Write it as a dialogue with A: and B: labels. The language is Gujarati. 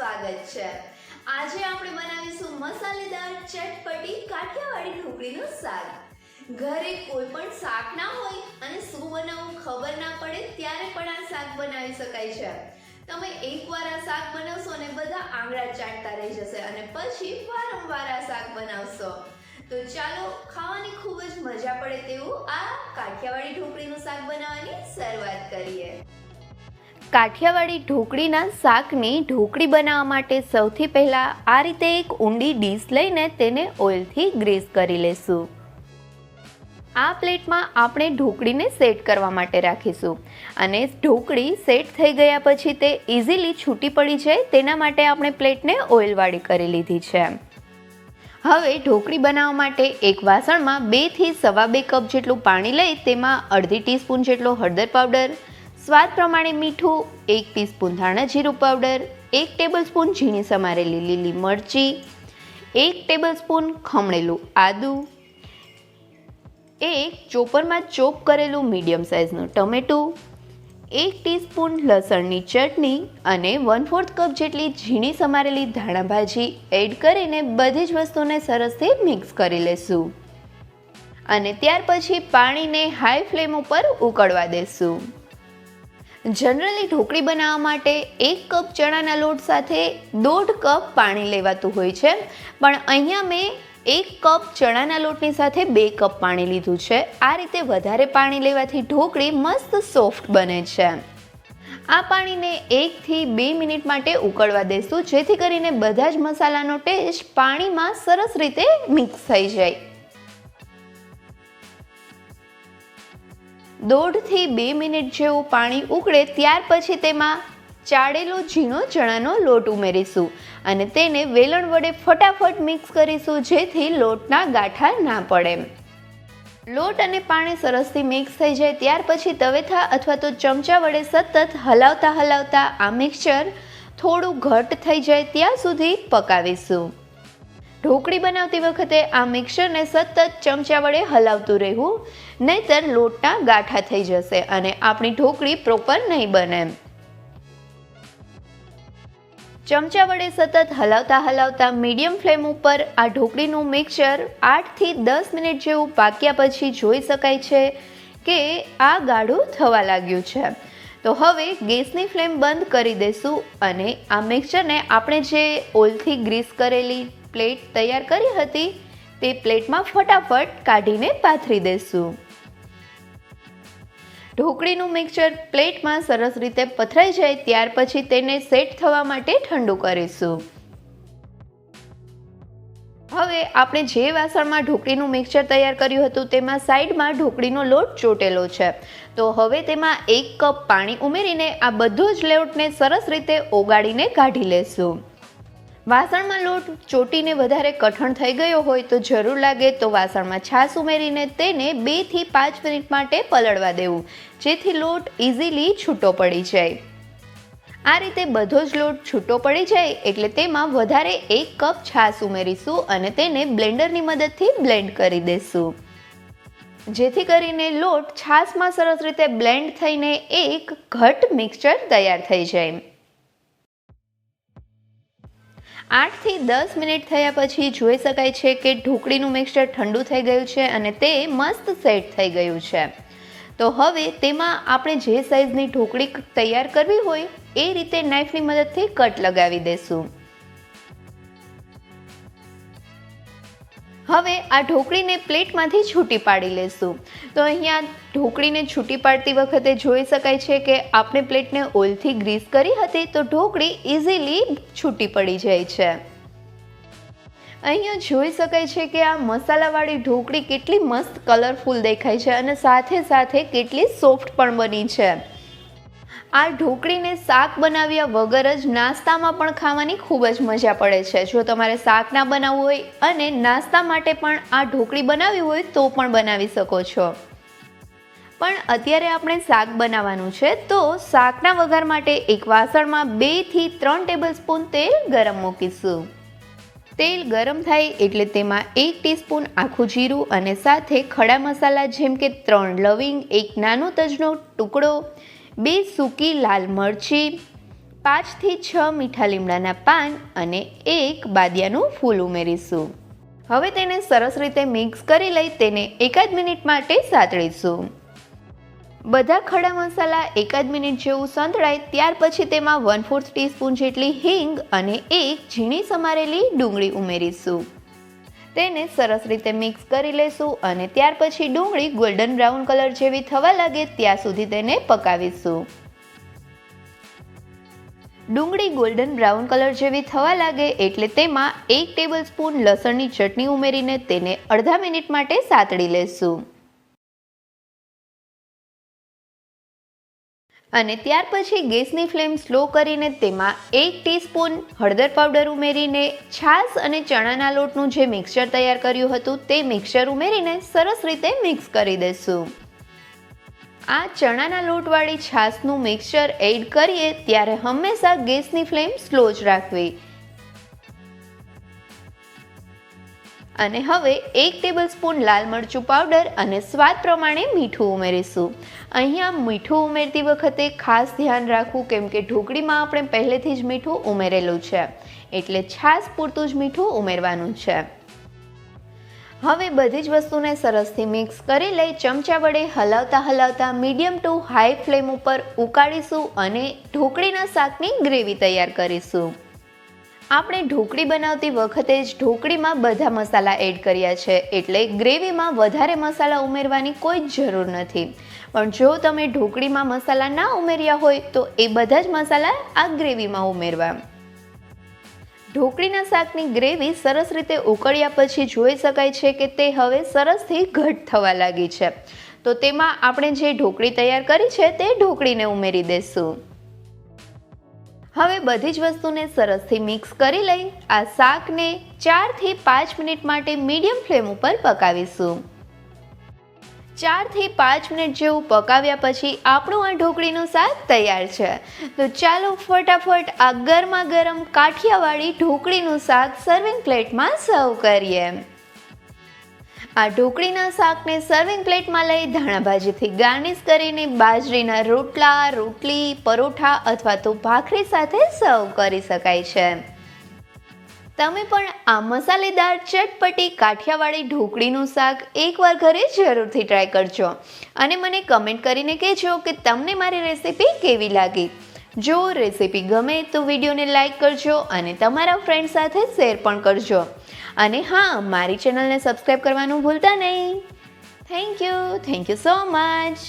A: સ્વાગત છે। આજે આપણે બનાવીશું મસાલેદાર ચટપટી કાઠિયાવાડી ઢોકળીનું શાક। ઘરે કોઈ પણ શાક ના હોય અને શું બનાવવું ખબર ના પડે ત્યારે પણ આ શાક બનાવી શકાય છે। તમે એકવાર આ શાક બનાવશો અને બધા આંગળા ચાટતા રહી જશે અને પછી વારંવાર આ શાક બનાવશો। તો ચાલો ખાવાની ખૂબ જ મજા પડે તેવું આ કાઠિયાવાડી ઢોકળીનું શાક બનાવવાની શરૂઆત કરીએ। કાઠિયાવાડી ઢોકળીના શાકની ઢોકળી બનાવવા માટે સૌથી પહેલાં આ રીતે એક ઊંડી ડીશ લઈને તેને ઓઇલથી ગ્રીસ કરી લેશું। આ પ્લેટમાં આપણે ઢોકળીને સેટ કરવા માટે રાખીશું અને ઢોકળી સેટ થઈ ગયા પછી તે ઇઝીલી છૂટી પડી જાય તેના માટે આપણે પ્લેટને ઓઇલવાળી કરી લીધી છે। હવે ઢોકળી બનાવવા માટે એક વાસણમાં 2 થી સવા 2 કપ જેટલું પાણી લઈ તેમાં અડધી ટીસ્પૂન જેટલો હળદર પાવડર, સ્વાદ પ્રમાણે મીઠું, 1 ટીસ્પૂન ધાણા જીરું પાવડર, 1 ટેબલસ્પૂન ઝીણી સમારેલી લીલી મરચી, 1 ટેબલસ્પૂન ખમણેલું આદું, 1 ચોપરમાં ચોપ કરેલું મીડિયમ સાઇઝનું ટમેટું, 1 ટીસ્પૂન લસણની ચટણી અને 1/4 કપ જેટલી ઝીણી સમારેલી ધાણા ભાજી એડ કરીને બધી જ વસ્તુને સરસથી મિક્સ કરી લેશું અને ત્યાર પછી પાણીને હાઈ ફ્લેમ ઉપર ઉકળવા દેશું। જનરલી ઢોકળી બનાવવા માટે 1 કપ ચણાના લોટ સાથે 1.5 કપ પાણી લેવાતું હોય છે, પણ અહીંયા મેં 1 કપ ચણાના લોટની સાથે 2 કપ પાણી લીધું છે। આ રીતે વધારે પાણી લેવાથી ઢોકળી મસ્ત સોફ્ટ બને છે। આ પાણીને 1 થી 2 મિનિટ માટે ઉકળવા દેશું જેથી કરીને બધા જ મસાલાનો ટેસ્ટ પાણીમાં સરસ રીતે મિક્સ થઈ જાય। 1.5 થી 2 મિનિટ જેવું પાણી ઉકળે ત્યાર પછી તેમાં ચાળેલો ઝીણો ચણાનો લોટ ઉમેરીશું અને તેને વેલણ વડે ફટાફટ મિક્સ કરીશું જેથી લોટના ગાંઠા ના પડે। લોટ અને પાણી સરસથી મિક્સ થઈ જાય ત્યાર પછી તવેથા અથવા તો ચમચા વડે સતત હલાવતા આ મિક્સચર થોડું ઘટ થઈ જાય ત્યાં સુધી પકાવીશું। ઢોકળી બનાવતી વખતે આ મિક્સરને સતત ચમચા વડે હલાવતું રહેવું, નહીંતર લોટના ગાંઠા થઈ જશે અને આપણી ઢોકળી પ્રોપર નહીં બને। ચમચા વડે સતત હલાવતા મીડિયમ ફ્લેમ ઉપર આ ઢોકળીનું મિક્સચર 8 થી 10 મિનિટ જેવું પાક્યા પછી જોઈ શકાય છે કે આ ગાઢું થવા લાગ્યું છે। તો હવે ગેસની ફ્લેમ બંધ કરી દેશું અને આ મિક્સચરને આપણે જે ઓઇલથી ગ્રીસ કરેલી પ્લેટ તૈયાર કરી હતી તે પ્લેટમાં ફટાફટ કાઢીને પાથરી દેશું। ઢોકળીનું મિક્સચર પ્લેટમાં સરસ રીતે પથરાઈ જાય ત્યાર પછી તેને સેટ થવા માટે ઠંડુ કરીશું। હવે આપણે જે વાસણમાં ઢોકળીનું મિક્સચર તૈયાર કર્યું હતું તેમાં સાઈડમાં ઢોકળીનો લોટ ચોટેલો છે, તો હવે તેમાં 1 કપ પાણી ઉમેરીને આ બધો જ લોટને સરસ રીતે ઓગાળીને કાઢી લેશું। વાસણમાં લોટ ચોટીને વધારે કઠણ થઈ ગયો હોય તો જરૂર લાગે તો વાસણમાં છાશ ઉમેરીને તેને 2 થી 5 મિનિટ માટે પલળવા દેવું જેથી લોટ ઇઝીલી છૂટો પડી જાય। આ રીતે બધો જ લોટ છૂટો પડી જાય એટલે તેમાં વધારે 1 કપ છાશ ઉમેરીશું અને તેને બ્લેન્ડરની મદદથી બ્લેન્ડ કરી દેશું જેથી કરીને લોટ છાશમાં સરસ રીતે બ્લેન્ડ થઈને એક ઘટ મિક્સચર તૈયાર થઈ જાય। 8 થી 10 મિનિટ થયા પછી જોઈ શકાય છે કે ઢોકળીનું મિક્સચર ઠંડુ થઈ ગયું છે અને તે મસ્ત સેટ થઈ ગયું છે। તો હવે તેમાં આપણે જે સાઈઝની ઢોકળી તૈયાર કરવી હોય એ રીતે નાઈફની મદદથી કટ લગાવી દેશું। હવે આ ઢોકળીને પ્લેટમાંથી છૂટી પાડી લેશું। તો અહીંયા ઢોકળીને છૂટી પાડતી વખતે જોઈ શકાય છે કે આપણે પ્લેટને ઓઇલથી ગ્રીસ કરી હતી તો ઢોકળી ઇઝીલી છૂટી પડી જાય છે। અહીંયા જોઈ શકાય છે કે આ મસાલાવાળી ઢોકળી કેટલી મસ્ત કલરફુલ દેખાય છે અને સાથે સાથે કેટલી સોફ્ટ પણ બની છે। આ ઢોકળીને શાક બનાવ્યા વગર જ નાસ્તામાં પણ ખાવાની ખૂબ જ મજા પડે છે। જો તમારે શાક ના બનાવવું હોય અને નાસ્તા માટે પણ આ ઢોકળી બનાવવી હોય તો પણ બનાવી શકો છો, પણ અત્યારે આપણે શાક બનાવવાનું છે તો શાકના વઘાર માટે એક વાસણમાં 2 થી 3 ટેબલસ્પૂન તેલ ગરમ મૂકીશું। તેલ ગરમ થાય એટલે તેમાં 1 ટીસ્પૂન આખું જીરું અને સાથે ખડા મસાલા જેમ કે 3 લવિંગ, 1 નાનો તજનો ટુકડો, 2 સૂકી લાલ મરચી, 5 થી 6 મીઠા લીમડાના પાન અને 1 બાદિયાનું ફૂલ ઉમેરીશું. હવે તેને સરસ રીતે મિક્સ કરી લઈ તેને એકાદ મિનિટ માટે સાતળીશું. બધા ખડા મસાલા એકાદ મિનિટ જેવું સંતળાય ત્યાર પછી તેમાં 1/4 ટીસ્પૂન જેટલી હિંગ અને 1 ઝીણી સમારેલી ડુંગળી ઉમેરીશું. તેને સરસ રીતે મિક્સ કરી લેશું અને ત્યાર પછી ડુંગળી ગોલ્ડન બ્રાઉન કલર જેવી થવા લાગે ત્યાં સુધી તેને પકાવીશું. ડુંગળી ગોલ્ડન બ્રાઉન કલર જેવી થવા લાગે એટલે તેમાં 1 ટેબલસ્પૂન લસણની ચટણી ઉમેરીને તેને અડધા મિનિટ માટે સાતળી લેશું. અને ત્યાર પછી ગેસની ફ્લેમ સ્લો કરીને તેમાં 1 ટીસ્પૂન હળદર પાવડર ઉમેરીને છાશ અને ચણાના લોટનું જે મિક્સચર તૈયાર કર્યું હતું તે મિક્સચર ઉમેરીને સરસ રીતે મિક્સ કરી દેશું. આ ચણાના લોટવાળી છાશનું મિક્સચર એડ કરીએ ત્યારે હંમેશા ગેસની ફ્લેમ સ્લો જ રાખવી. અને હવે 1 ટેબલસ્પૂન લાલ મરચું પાવડર અને સ્વાદ પ્રમાણે મીઠું ઉમેરીશું. અહીંયા મીઠું ઉમેરતી વખતે ખાસ ધ્યાન રાખવું કેમ કે ઢોકળીમાં આપણે પહેલેથી જ મીઠું ઉમેરેલું છે એટલે છાશ પૂરતું જ મીઠું ઉમેરવાનું છે. હવે બધી જ વસ્તુને સરસથી મિક્સ કરી લઈ ચમચા વડે હલાવતા મીડિયમ ટુ હાઈ ફ્લેમ ઉપર ઉકાળીશું અને ઢોકળીના શાકની ગ્રેવી તૈયાર કરીશું. આપણે ઢોકળી બનાવતી વખતે જ ઢોકળીમાં બધા મસાલા એડ કર્યા છે એટલે ગ્રેવીમાં વધારે મસાલા ઉમેરવાની કોઈ જ જરૂર નથી. પણ જો તમે ઢોકળીમાં મસાલા ના ઉમેર્યા હોય તો એ બધા જ મસાલા આ ગ્રેવીમાં ઉમેરવા. ઢોકળીના શાકની ગ્રેવી સરસ રીતે ઉકળ્યા પછી જોઈ શકાય છે કે તે હવે સરસથી ઘટ થવા લાગી છે. તો તેમાં આપણે જે ઢોકળી તૈયાર કરી છે તે ઢોકળીને ઉમેરી દેશું. હવે બધી જ વસ્તુને સરસથી મિક્સ કરી લઈ આ શાકને 4 થી 5 મિનિટ માટે મીડિયમ ફ્લેમ ઉપર પકાવીશું. 4 થી 5 મિનિટ જેવું પકાવ્યા પછી આપણું આ ઢોકળીનું શાક તૈયાર છે. તો ચાલો ફટાફટ આ ગરમા ગરમ કાઠિયાવાડી ઢોકળીનું શાક સર્વિંગ પ્લેટમાં સર્વ કરીએ. આ ઢોકળીના શાકને સર્વિંગ પ્લેટમાં લઈ ધાણાભાજીથી ગાર્નિશ કરીને બાજરીના રોટલા, રોટલી, પરોઠા અથવા તો ભાખરી સાથે સર્વ કરી શકાય છે. તમે પણ આ મસાલેદાર ચટપટી કાઠિયાવાડી ઢોકળીનું શાક એકવાર ઘરે જરૂરથી ટ્રાય કરજો અને મને કમેન્ટ કરીને કહેજો કે તમને મારી રેસીપી કેવી લાગી. જો રેસીપી ગમે તો વિડીયોને લાઈક કરજો અને તમારા ફ્રેન્ડ સાથે શેર પણ કરજો. અને હા, મારી ચેનલને સબસ્ક્રાઈબ કરવાનું ભૂલતા નહીં. Thank you so much.